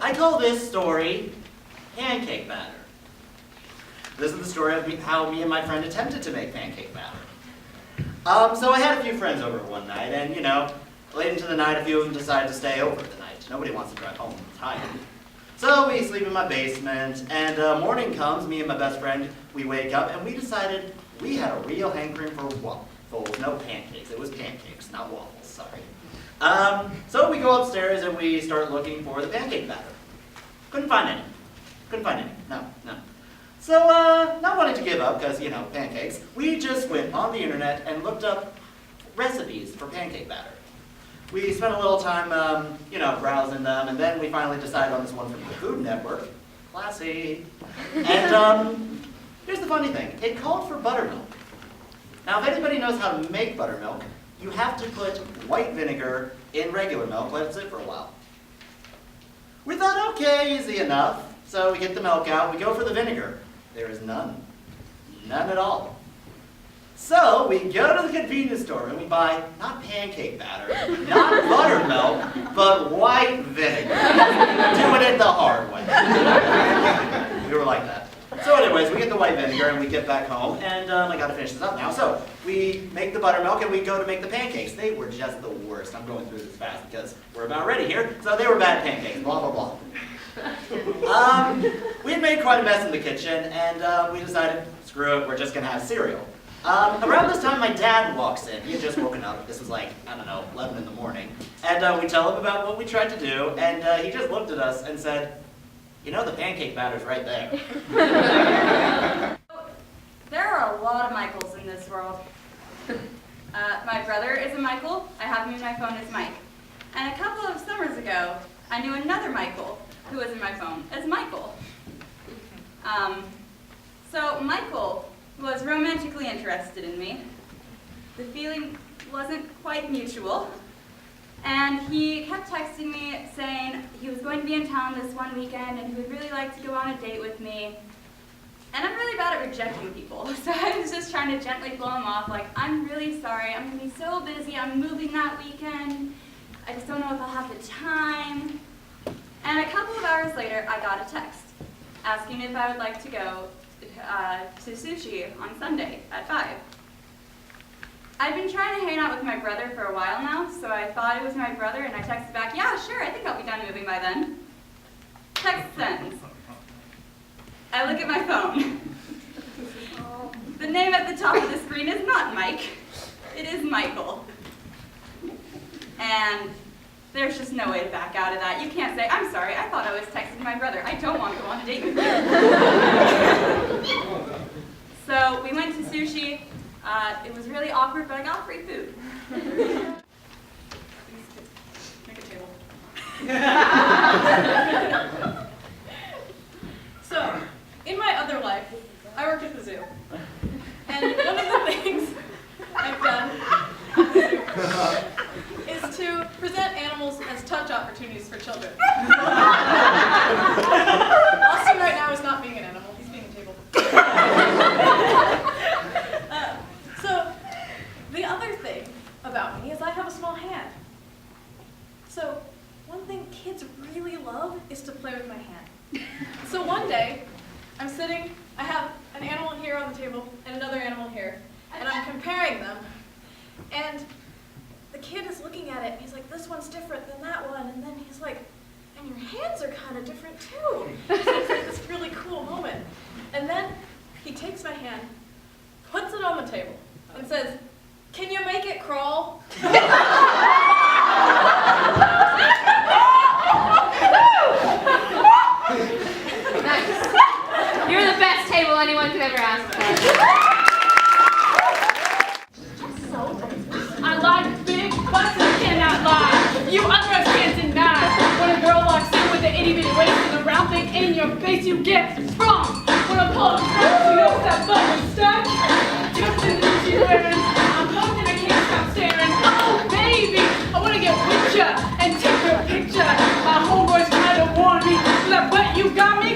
I call this story Pancake Batter. This is the story of how me and my friend attempted to make pancake batter. So I had a few friends over one night, and late into the night, a few of them decided to stay over the night. Nobody wants to drive home tired. So we sleep in my basement, and morning comes, me and my best friend, we wake up, and we decided we had a real hankering for waffles, no pancakes. It was pancakes, not waffles, sorry. So we go upstairs and we start looking for the pancake batter. Couldn't find any. No. So, not wanting to give up, because, pancakes, we just went on the internet and looked up recipes for pancake batter. We spent a little time, browsing them, and then we finally decided on this one from the Food Network. Classy. And, here's the funny thing. It called for buttermilk. Now, if anybody knows how to make buttermilk, you have to put white vinegar in regular milk, let it sit for a while. We thought, okay, easy enough. So we get the milk out, we go for the vinegar. There is none. None at all. So we go to the convenience store and we buy not pancake batter, not buttermilk, but white vinegar. Doing it the hard way. We were like that. So anyways, we get the white vinegar and we get back home, and I gotta finish this up now. So we make the buttermilk and we go to make the pancakes. They were just the worst. I'm going through this fast because we're about ready here. So they were bad pancakes, blah, blah, blah. We had made quite a mess in the kitchen, and we decided, screw it, we're just gonna have cereal. Around this time, my dad walks in. He had just woken up. This was like, 11 in the morning. And we tell him about what we tried to do, and he just looked at us and said, the pancake batter's right there. There are a lot of Michaels in this world. My brother is a Michael. I have him in my phone as Mike. And a couple of summers ago, I knew another Michael who was in my phone as Michael. So Michael was romantically interested in me. The feeling wasn't quite mutual. And he kept texting me saying he was going to be in town this one weekend and he would really like to go on a date with me. And I'm really bad at rejecting people, so I was just trying to gently blow him off, like, I'm really sorry, I'm going to be so busy, I'm moving that weekend, I just don't know if I'll have the time. And a couple of hours later, I got a text asking if I would like to go to sushi on Sunday at 5. I've been trying to hang out with my brother for a while now, so I thought it was my brother, and I texted back, yeah, sure, I think I'll be done moving by then. Text sends. I look at my phone. The name at the top of the screen is not Mike, it is Michael. And there's just no way to back out of that. You can't say, I'm sorry, I thought I was texting my brother. I don't want to go on a date with you. So we went to sushi. It was really awkward, but I got free food. Make a table. So, in my other life, I worked at the zoo. And one of the things I've done at the zoo is to present animals as touch opportunities for children. Austin right now is not being an animal, he's being a table. So, the other thing about me is I have a small hand. So, one thing kids really love is to play with my hand. So one day, I'm sitting, I have an animal here on the table and another animal here, and I'm comparing them, and the kid is looking at it, and he's like, this one's different than that one, and then he's like, and your hands are kind of different too. So it's like this really cool moment. And then he takes my hand, puts it on the table, and says, can you make it crawl? Nice. You're the best table anyone could ever ask for. I like big butts, I cannot lie. You others can't deny. When a girl walks in with an itty-bitty waist and a round thing in your face, you get sprung. When I pull up she knows that butt is stuck. Just in the she's wearing. I'm hooked and I can't stop staring. Oh, baby, I want to get with ya and take your picture. My homeboys try to warn me, like, but you got me.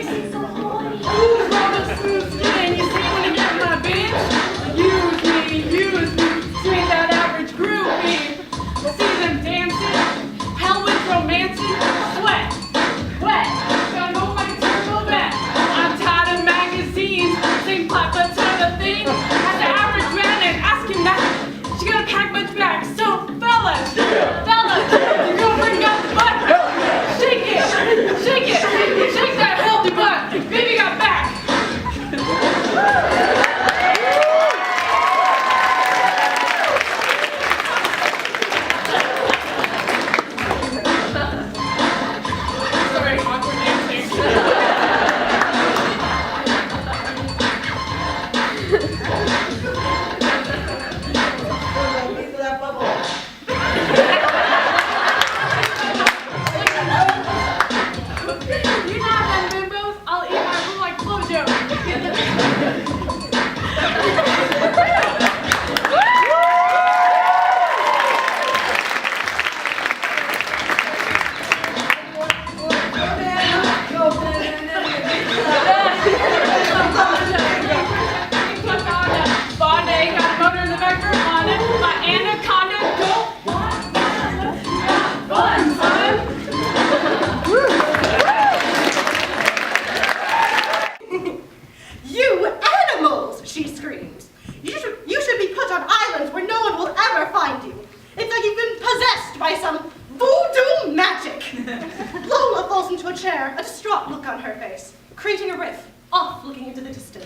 Ooh, rather smooth skin, you see when you get my bitch? Use me, she ain't that average groupie. See them dancing, hell with romancing, sweat, wet. chair, a distraught look on her face, creating a riff, off looking into the distance.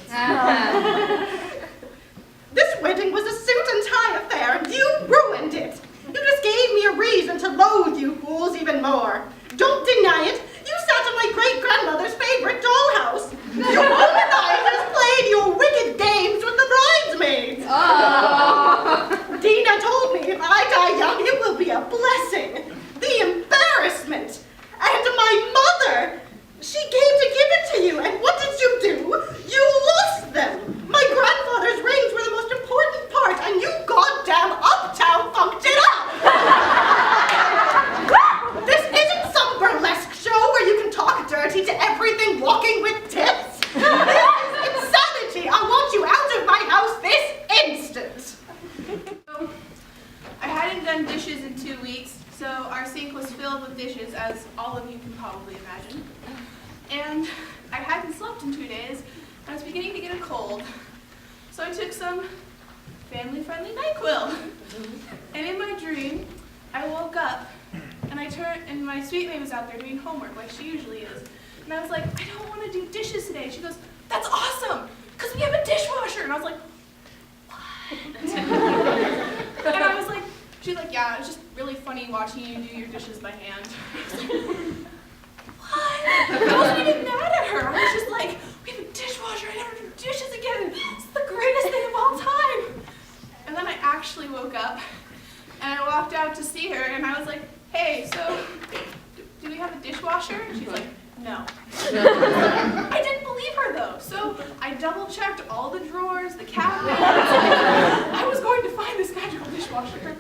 This wedding was a suit and tie affair, and you ruined it. You just gave me a reason to loathe you fools even more. Don't deny it. You sat in my great-grandmother's favorite dollhouse. You womanizers played your wicked games with the bridesmaids. Dina told me if I die young, it will be a blessing. The embarrassment. And my mother, she came to give it to you, and what did you do? You lost them. My grandfather's rings were the most important part, and you goddamn uptown funked it up. This isn't some burlesque show where you can talk dirty to everything walking with tips. This is insanity. I want you out of my house this instant. I hadn't done dishes in 2 weeks, so our sink was filled with dishes, as all of you can probably imagine. And I hadn't slept in 2 days, and I was beginning to get a cold. So I took some family-friendly NyQuil. And in my dream, I woke up, and and my sweet maid was out there doing homework like she usually is. And I was like, I don't want to do dishes today. She goes, that's awesome, because we have a dishwasher. And I was like, what? And I was like, she's like, yeah, it's just really funny watching you do your dishes by hand. I was like, what? I wasn't even mad at her. I was just like, we have a dishwasher, I never do dishes again. It's the greatest thing of all time. And then I actually woke up, and I walked out to see her, and I was like, hey, so, do we have a dishwasher? And she's like, no. I didn't believe her, though, so I double-checked all the drawers, the cabinets. I was going to find this magical dishwasher.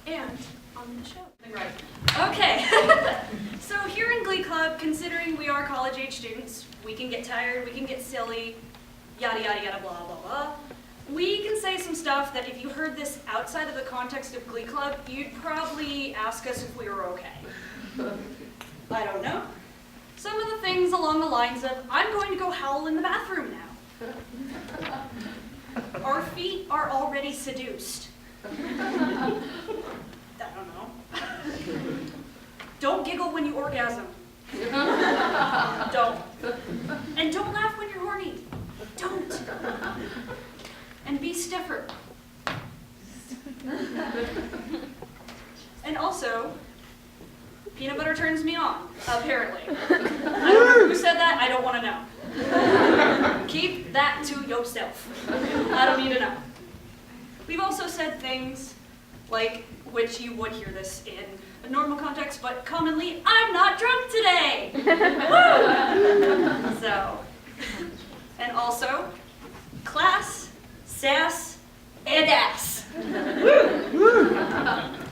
And on the show. Right. Okay. So here in Glee Club, considering we are college-age students, we can get tired, we can get silly, yada yada yada blah blah blah. We can say some stuff that if you heard this outside of the context of Glee Club, you'd probably ask us if we were okay. I don't know. Some of the things along the lines of, I'm going to go howl in the bathroom now. Our feet are already seduced. I don't know. Don't giggle when you orgasm. Don't. And don't laugh when you're horny. Don't. And be stiffer. And also, peanut butter turns me on, apparently. I don't know who said that, I don't want to know. Keep that to yourself. I don't need to know. We've also said things like, which you would hear this in a normal context, but commonly, I'm not drunk today! Woo! So, and also, class, sass, and ass.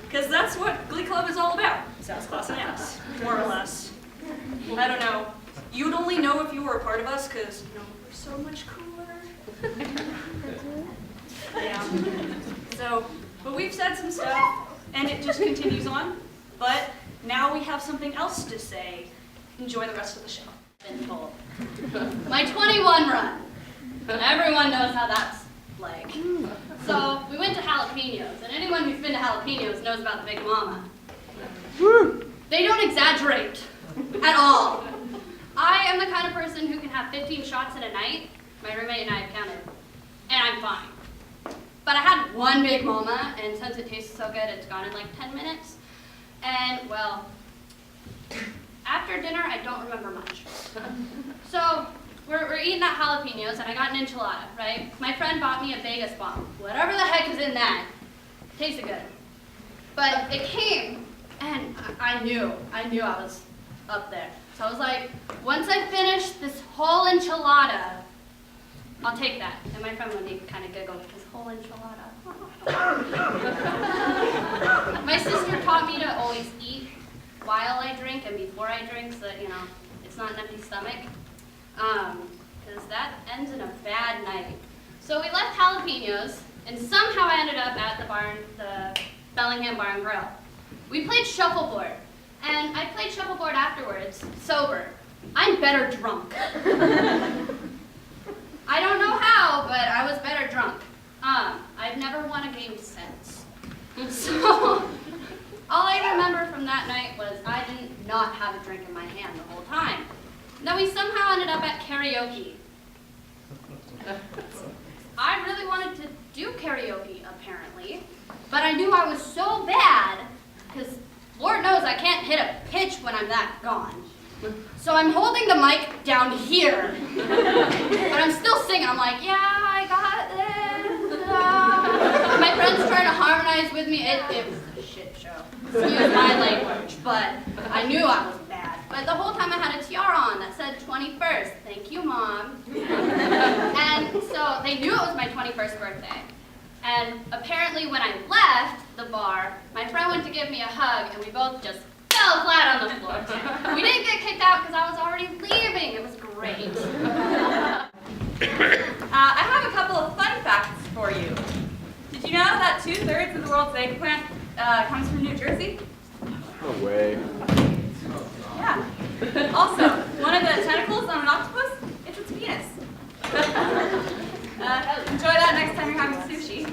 Because that's what Glee Club is all about. Sass, class, and ass, more or less. I don't know. You'd only know if you were a part of us, because, you know, we're so much cooler. Yeah. So, but we've said some stuff, and it just continues on. But now we have something else to say. Enjoy the rest of the show. Been told. My 21 run. Everyone knows how that's like. So we went to Jalapenos, and anyone who's been to Jalapenos knows about the Big Mama. They don't exaggerate at all. I am the kind of person who can have 15 shots in a night. My roommate and I have counted, and I'm fine. But I had one Big Mama, and since it tastes so good, it's gone in like 10 minutes. And, well, after dinner, I don't remember much. So, we're eating at Jalapenos, and I got an enchilada, right? My friend bought me a Vegas bomb. Whatever the heck is in that, tasted good. But it came, and I knew I was up there. So I was like, once I finish this whole enchilada, I'll take that. And my friend Wendy kind of giggled, this whole enchilada. My sister taught me to always eat while I drink and before I drink so that, you know, it's not an empty stomach. Because that ends in a bad night. So we left Jalapenos, and somehow I ended up at the Bellingham Bar and Grill. We played shuffleboard, and I played shuffleboard afterwards, sober. I'm better drunk. I don't know how, but I was better drunk. I've never won a game since. So, all I remember from that night was I did not have a drink in my hand the whole time. And then we somehow ended up at karaoke. I really wanted to do karaoke, apparently, but I knew I was so bad, because Lord knows I can't hit a pitch when I'm that gone. So I'm holding the mic down here, but I'm still singing. I'm like, yeah, I got this. My friend's trying to harmonize with me. It was a shit show. Excuse my language, but I knew I was bad. But the whole time I had a tiara on that said 21st. Thank you, Mom. And so they knew it was my 21st birthday. And apparently when I left the bar, my friend went to give me a hug, and we both just fell flat on the floor. We didn't get kicked out because I was already leaving. It was great. I have a couple of fun facts for you. Did you know that 2/3 of the world's eggplant comes from New Jersey? No way. Yeah. Also, one of the tentacles on an octopus, it's its penis. Enjoy that next time you're having sushi.